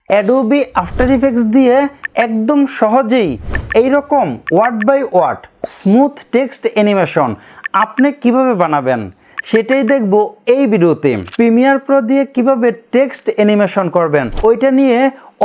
Adobe after effects দিয়ে একদম সহজেই এইরকম word by word smooth text animation আপনি কিভাবে বানাবেন সেটাই দেখব এই ভিডিওতে। প্রিমিয়ার প্রো দিয়ে কিভাবে টেক্সট অ্যানিমেশন করবেন ওইটা নিয়ে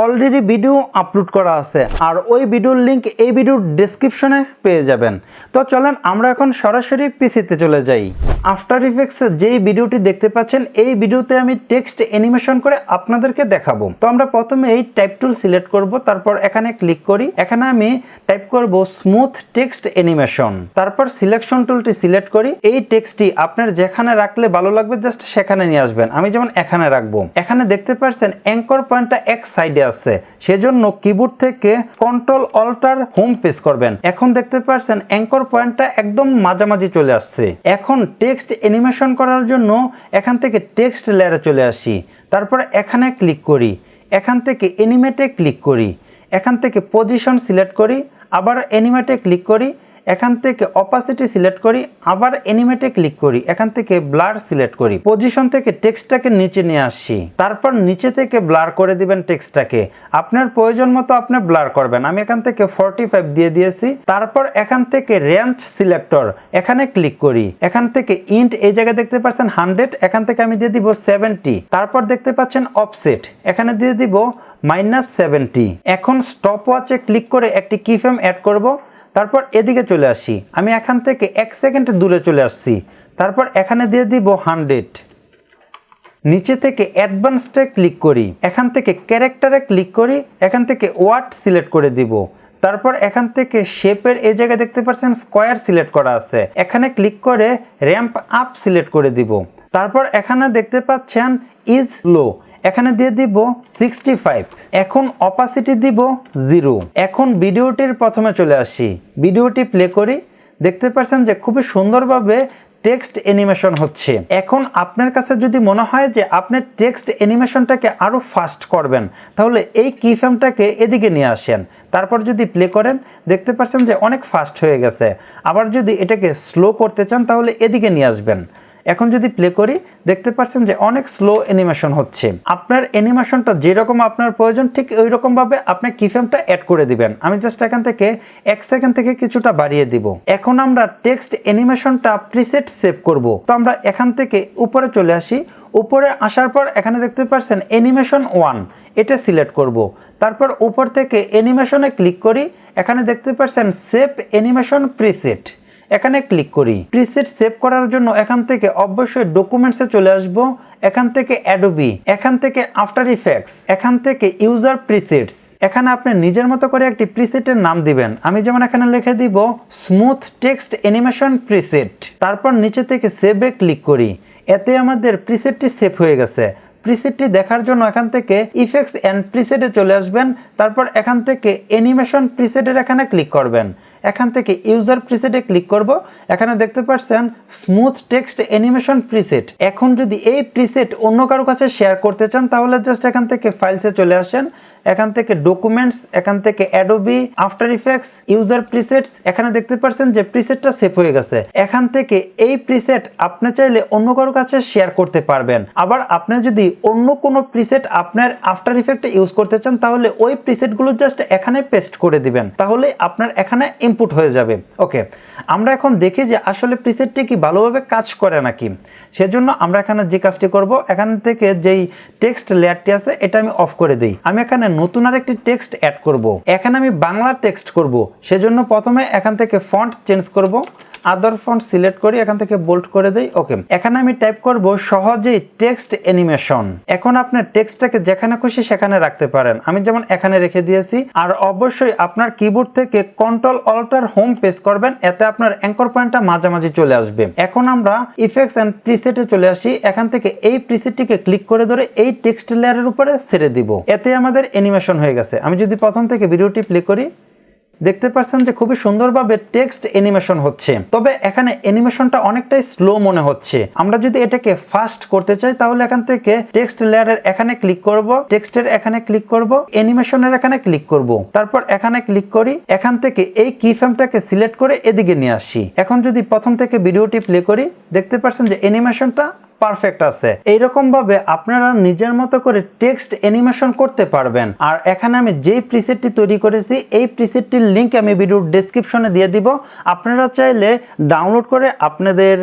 অলরেডি ভিডিও আপলোড করা আছে, আর ওই ভিডিওর লিঙ্ক এই ভিডিওর ডেসক্রিপশনে পেয়ে যাবেন। তো চলেন আমরা এখন সরাসরি পিসিতে চলে যাই। আফটার ইফেক্টসের যেই ভিডিওটি দেখতে পাচ্ছেন এই ভিডিওতে আমি টেক্সট অ্যানিমেশন করে আপনাদেরকে দেখাবো। তো আমরা প্রথমে এই টাইপ টুল সিলেক্ট করব, তারপর এখানে ক্লিক করি। এখানে আমি টাইপ করব স্মুথ টেক্সট অ্যানিমেশন, তারপর সিলেকশন টুলটি সিলেক্ট করি। এই টেক্সটটি আপনার যেখানে রাখলে ভালো লাগবে জাস্ট সেখানে নিয়ে আসবেন। আমি যেমন এখানে রাখবো। এখানে দেখতে পাচ্ছেন অ্যাঙ্কর পয়েন্টটা এক সাইডে আছে, সেজন্য কিবোর্ড থেকে কন্ট্রোল অল্টার হোম প্রেস করবেন। এখন দেখতে পাচ্ছেন অ্যাঙ্কর পয়েন্টটা একদম মাঝামাঝি চলে আসছে। এখন টেক্সট অ্যানিমেশন করার জন্য এখান থেকে টেক্সট লেয়ারে চলে আসি, তারপর এখানে ক্লিক করি, এখান থেকে অ্যানিমেটে ক্লিক করি, এখান থেকে পজিশন সিলেক্ট করি, আবার অ্যানিমেটে ক্লিক করি, এখান থেকে অপাসিটি সিলেক্ট করি, আবার অ্যানিমেটে ক্লিক করি, এখান থেকে ব্লার সিলেক্ট করি। পজিশন থেকে টেক্সটটাকে নিচে নিয়ে আসি, তারপর নিচে থেকে ব্লার করে দিবেন টেক্সটটাকে। আপনার প্রয়োজন মতো আপনি ব্লার করবেন। আমি এখান থেকে 45 দিয়ে দিয়েছি। তারপর এখান থেকে রেঞ্জ সিলেক্টর এখানে ক্লিক করি, এখান থেকে ইন্ট এই জায়গায় দেখতে পাচ্ছেন 100, এখান থেকে আমি দিয়ে দিব 70। তারপর দেখতে পাচ্ছেন অফসেট এখানে দিয়ে দিব -70। এখন স্টপ ওয়াচে ক্লিক করে একটি কিফ্রেম অ্যাড করব। তারপর এদিকে চলে আসি, আমি এখান থেকে 1 সেকেন্ড দূরে চলে আসছি। তারপর এখানে দিয়ে দিব 100। নিচে থেকে অ্যাডভান্সডে ক্লিক করি, এখান থেকে ক্যারেক্টারে ক্লিক করি, এখান থেকে ওয়ার্ড সিলেক্ট করে দিব। তারপর এখান থেকে শেপের এই জায়গায় দেখতে পাচ্ছেন স্কোয়ার সিলেক্ট করা আছে, এখানে ক্লিক করে র্যাম্প আপ সিলেক্ট করে দিব। তারপর এখানে দেখতে পাচ্ছেন ইজ লো, এখানে দিয়ে দিব 65। এখন অপাসিটি দিব 0। এখন ভিডিওটির প্রথমে চলে আসি, ভিডিওটি প্লে করি। দেখতে পাচ্ছেন যে খুবই সুন্দরভাবে টেক্সট অ্যানিমেশন হচ্ছে। এখন আপনার কাছে যদি মনে হয় যে আপনি টেক্সট অ্যানিমেশনটাকে আরও ফাস্ট করবেন, তাহলে এই কিফ্রেমটাকে এদিকে নিয়ে আসেন। তারপর যদি প্লে করেন দেখতে পাচ্ছেন যে অনেক ফাস্ট হয়ে গেছে। আবার যদি এটাকে স্লো করতে চান তাহলে এদিকে নিয়ে আসবেন। এখন যদি প্লে করি দেখতে পাচ্ছেন যে অনেক স্লো অ্যানিমেশন হচ্ছে। আপনার অ্যানিমেশনটা যেরকম আপনার প্রয়োজন ঠিক ওই রকমভাবে আপনি কিফ্রেমটা অ্যাড করে দিবেন। আমি জাস্ট এখান থেকে 1 সেকেন্ড থেকে কিছুটা বাড়িয়ে দিব। এখন আমরা টেক্সট অ্যানিমেশনটা প্রিসেট সেভ করব। তো আমরা এখান থেকে উপরে চলে আসি, উপরে আসার পর এখানে দেখতে পাচ্ছেন অ্যানিমেশন 1 এটা সিলেক্ট করব। তারপর উপর থেকে অ্যানিমেশনে ক্লিক করি, এখানে দেখতে পাচ্ছেন সেভ অ্যানিমেশন প্রিসেট এখানে ক্লিক করি। প্রিসেট সেভ করার জন্য এখান থেকে অবশ্যই ডকুমেন্টসে চলে আসব, এখান থেকে অ্যাডোবি, এখান থেকে আফটার ইফেক্টস, এখান থেকে ইউজার প্রিসেটস। এখানে আপনি নিজের মতো করে একটি প্রিসেটের নাম দিবেন। আমি যেমন এখানে লিখে দিব স্মুথ টেক্সট অ্যানিমেশন প্রিসেট। তারপর নিচে থেকে সেভে ক্লিক করি, এতে আমাদের প্রিসেটটি সেভ হয়ে গেছে। প্রিসেটটি দেখার জন্য এখান থেকে ইফেক্টস অ্যান্ড প্রিসেটে চলে আসবেন, তারপর এখান থেকে অ্যানিমেশন প্রিসেটের এখানে ক্লিক করবেন, এখান থেকে ইউজার প্রিসেটে ক্লিক করব। এখানে দেখতে পাচ্ছেন স্মুথ টেক্সট অ্যানিমেশন প্রিসেট। এখন যদি এই প্রিসেট অন্য কারো কাছে শেয়ার করতে চান তাহলে জাস্ট এখান থেকে ফাইলসে চলে আসেন, এখান থেকে ডকুমেন্টস, এখান থেকে Adobe after effects user presets. এখানে দেখতে পাচ্ছেন যে প্রিসেটটা সেভ হয়ে গেছে। এখান থেকে এই প্রিসেট আপনি চাইলে অন্য কারো কাছে শেয়ার করতে পারবেন। আবার আপনি যদি অন্য কোনো প্রিসেট আপনার আফটার ইফেক্টে ইউজ করতে চান তাহলে ওই প্রিসেটগুলো জাস্ট এখানে পেস্ট করে দিবেন, তাহলে আপনার এখানে ইনপুট হয়ে যাবে। ওকে, আমরা এখন দেখি যে আসলে প্রিসেটটি কি ভালোভাবে কাজ করে নাকি। সেজন্য আমরা এখানে যে কাজটি করব, এখান থেকে যেই টেক্সট লেয়ারটি আছে এটা আমি অফ করে দিই। আমি এখানে নতুন আরেকটি টেক্সট অ্যাড করব। এখানে আমি বাংলা টেক্সট করব, সেজন্য প্রথমে এখান থেকে ফন্ট চেঞ্জ করব, আদার ফন্ট সিলেক্ট করি, এখান থেকে বোল্ড করে দেই। ওকে, এখানে আমি টাইপ করব সহজেই টেক্সট অ্যানিমেশন। এখন আপনার টেক্সটটাকে যেখানে খুশি সেখানে রাখতে পারেন। আমি যেমন এখানে রেখে দিয়েছি। আর অবশ্যই আপনার কিবোর্ড থেকে কন্ট্রোল অল্টার হোম প্রেস করবেন, এতে আপনার অ্যাঙ্কর পয়েন্টটা মাঝামাঝি চলে আসবে। এখন আমরা ইফেক্টস এন্ড প্রিসেটে চলে আসি, এখান থেকে এই প্রিসেটটিকে ক্লিক করে ধরে এই টেক্সট লেয়ারের উপরে ছেড়ে দিব, এতে আমাদের অ্যানিমেশন হয়ে গেছে। আমি যদি প্রথম থেকে ভিডিওটি প্লে করি দেখতে পাচ্ছেন যে খুবই সুন্দরভাবে টেক্সট অ্যানিমেশন হচ্ছে। তবে এখানে অ্যানিমেশনটা অনেকটাই স্লো মনে হচ্ছে। আমরা যদি এটাকে ফাস্ট করতে চাই তাহলে এখান থেকে টেক্সট লেয়ারের এখানে ক্লিক করব, টেক্সটের এখানে ক্লিক করব, অ্যানিমেশনের এখানে ক্লিক করব, তারপর এখানে ক্লিক করি, এখান থেকে এই কিফ্রেমটাকে সিলেক্ট করে এদিকে নিয়ে আসি। এখন যদি প্রথম থেকে ভিডিওটি প্লে করি দেখতে পাচ্ছেন যে অ্যানিমেশনটা পারফেক্ট আছে। এইরকম ভাবে আপনারা নিজের মতো করে টেক্সট অ্যানিমেশন করতে পারবেন। আর এখানে আমি যেই প্রিসেটটি তৈরি করেছি এই প্রিসেটটির লিংক আমি ভিডিওর ডেসক্রিপশনে দিয়ে দিব। আপনারা চাইলে ডাউনলোড করে আপনাদের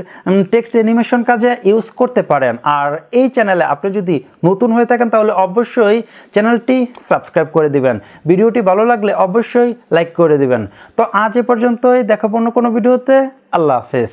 টেক্সট অ্যানিমেশন কাজে ইউজ করতে পারেন। আর এই চ্যানেলে আপনি যদি নতুন হয়ে থাকেন তাহলে অবশ্যই চ্যানেলটি সাবস্ক্রাইব করে দিবেন। ভিডিওটি ভালো লাগলে অবশ্যই লাইক করে দিবেন। তো আজ এ পর্যন্তই, দেখাবো অন্য কোনো ভিডিওতে। আল্লাহ হাফেজ।